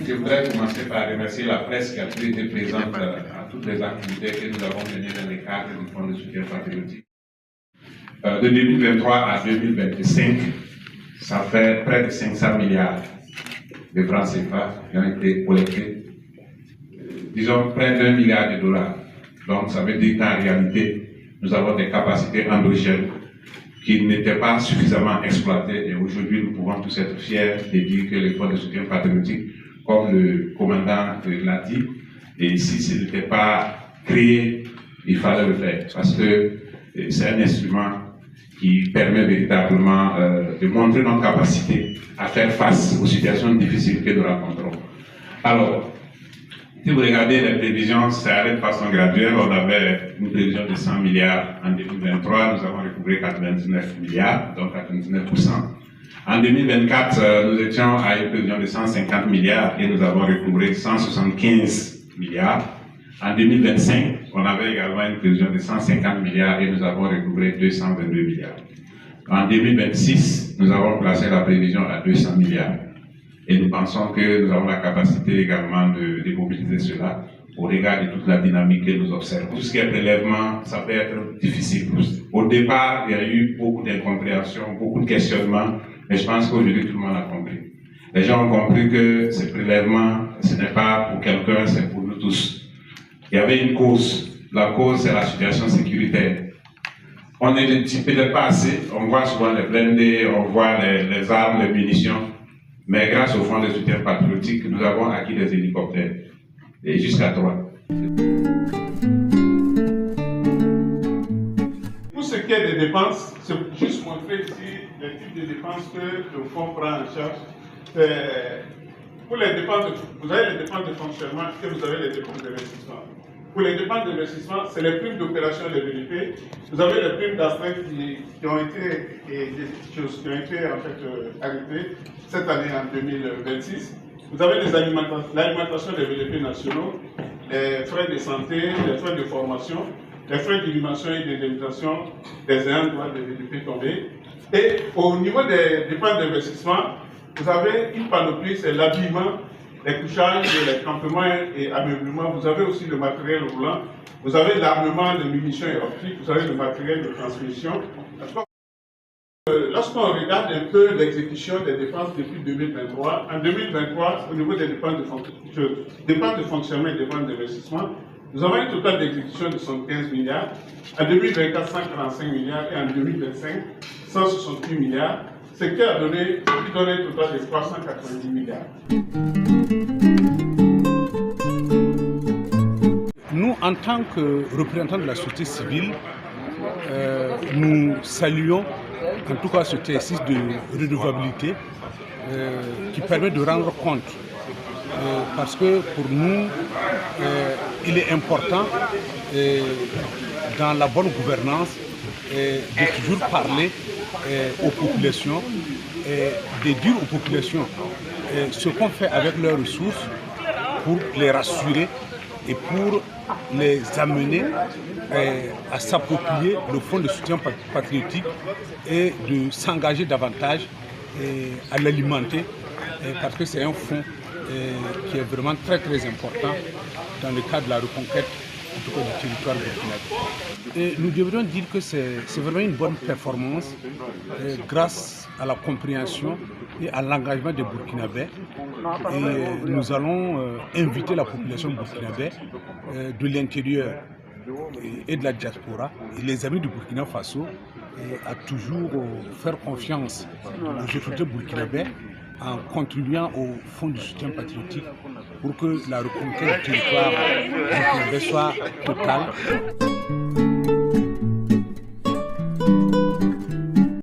Je voudrais commencer par remercier la presse qui a toujours été présente à toutes les activités que nous avons menées dans le cadre du Fonds de soutien patriotique. De 2023 à 2025, ça fait près de 500 milliards de francs CFA qui ont été collectés. Disons près d'1 milliard de dollars. Donc ça veut dire qu'en réalité, nous avons des capacités endogènes qui n'étaient pas suffisamment exploitées et aujourd'hui nous pouvons tous être fiers de dire que les fonds de soutien patriotique, comme le commandant l'a dit, et si ce n'était pas créé, il fallait le faire parce que c'est un instrument qui permet véritablement de montrer notre capacité à faire face aux situations difficiles que nous rencontrons. Alors, si vous regardez les prévisions, ça allait de façon graduelle. On avait une prévision de 100 milliards en 2023, nous avons recouvré 99 milliards, donc 99%. En 2024, nous étions à une prévision de 150 milliards et nous avons recouvré 175 milliards. En 2025, on avait également une prévision de 150 milliards et nous avons recouvré 222 milliards. En 2026, nous avons placé la prévision à 200 milliards. Et nous pensons que nous avons la capacité également de mobiliser cela au regard de toute la dynamique que nous observons. Tout ce qui est prélèvement, ça peut être difficile. Au départ, il y a eu beaucoup d'incompréhension, beaucoup de questionnements, mais je pense qu'aujourd'hui, tout le monde a compris. Les gens ont compris que ce prélèvement, ce n'est pas pour quelqu'un, c'est pour nous tous. Il y avait une cause. La cause, c'est la situation sécuritaire. On n'est peut-être pas assez. On voit souvent les blindés, on voit les armes, les munitions. Mais grâce au Fonds de soutien patriotique, nous avons acquis des hélicoptères. Et jusqu'à 3. Pour ce qui est des dépenses, c'est juste montrer ici les types de dépenses que le fonds prend en charge. Pour les dépenses, vous avez les dépenses de fonctionnement et vous avez les dépenses d'investissement. Pour les dépenses d'investissement, c'est les primes d'opération de VDP. Vous avez les primes d'astreinte qui ont été en fait arrêtées cette année en 2026. Vous avez l'alimentation des VDP nationaux, les frais de santé, les frais de formation, les frais d'illumination et d'indemnisation des ayants droit des VDP tombés. Et au niveau des dépenses d'investissement, vous avez une panoplie, c'est l'habillement, les couchages, les campements et ameublements. Vous avez aussi le matériel roulant, vous avez l'armement, les munitions et optiques, vous avez le matériel de transmission. Lorsqu'on regarde un peu l'exécution des dépenses depuis 2023, en 2023, au niveau des dépenses de fonctionnement et dépenses d'investissement, nous avons un total d'exécution de 75 milliards, en 2024, 145 milliards et en 2025, 168 milliards, ce qui donne un total de 390 milliards. Nous, en tant que représentants de la société civile, nous saluons en tout cas ce exercice de redevabilité qui permet de rendre compte. Parce que pour nous, il est important dans la bonne gouvernance de toujours parler aux populations, de dire aux populations ce qu'on fait avec leurs ressources pour les rassurer et pour les amener à s'approprier le fonds de soutien patriotique et de s'engager davantage à l'alimenter parce que c'est un fonds qui est vraiment très important dans le cadre de la reconquête en tout cas du territoire burkinabé. Et nous devrions dire que c'est vraiment une bonne performance grâce à la compréhension et à l'engagement des Burkinabés. Et nous allons inviter la population burkinabé de l'intérieur et de la diaspora et les amis du Burkina Faso à toujours faire confiance aux autorités burkinabées en contribuant au fonds de soutien patriotique pour que la reconquête du territoire burkinabé soit totale.